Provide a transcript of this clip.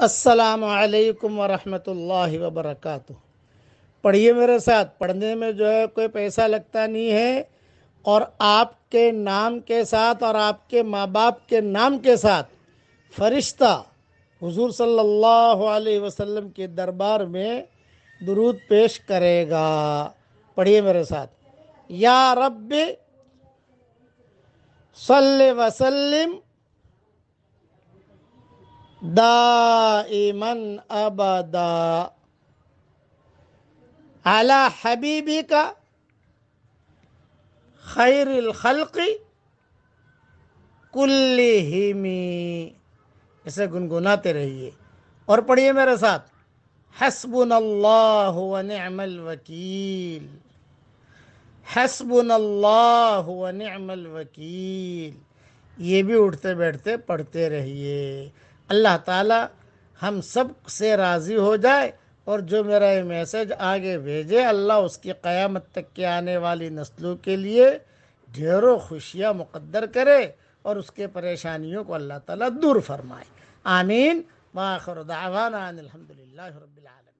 السلام علیکم ورحمۃ اللہ وبرکاتہ۔ پڑھیے میرے ساتھ۔ پڑھنے میں جو ہے کوئی پیسہ لگتا نہیں ہے، اور آپ کے نام کے ساتھ اور آپ کے ماں باپ کے نام کے ساتھ فرشتہ حضور صلی اللہ علیہ وسلم کے دربار میں درود پیش کرے گا۔ پڑھیے میرے ساتھ۔ یا رب صلی وسلم دائما ابدا علی حبیبک خیر الخلق کلہم۔ اسے گنگناتے رہیے اور پڑھیے میرے ساتھ۔ حسبنا اللہ ونعم الوکیل، حسبنا اللہ ونعم الوکیل۔ یہ بھی اٹھتے بیٹھتے پڑھتے رہیے۔ اللہ تعالی ہم سب سے راضی ہو جائے، اور جو میرا یہ میسج آگے بھیجے، اللہ اس کی قیامت تک کے آنے والی نسلوں کے لیے ڈھیروں خوشیاں مقدر کرے، اور اس کے پریشانیوں کو اللہ تعالیٰ دور فرمائے۔ آمین۔ وآخر دعوانا ان الحمدللہ رب العالمین۔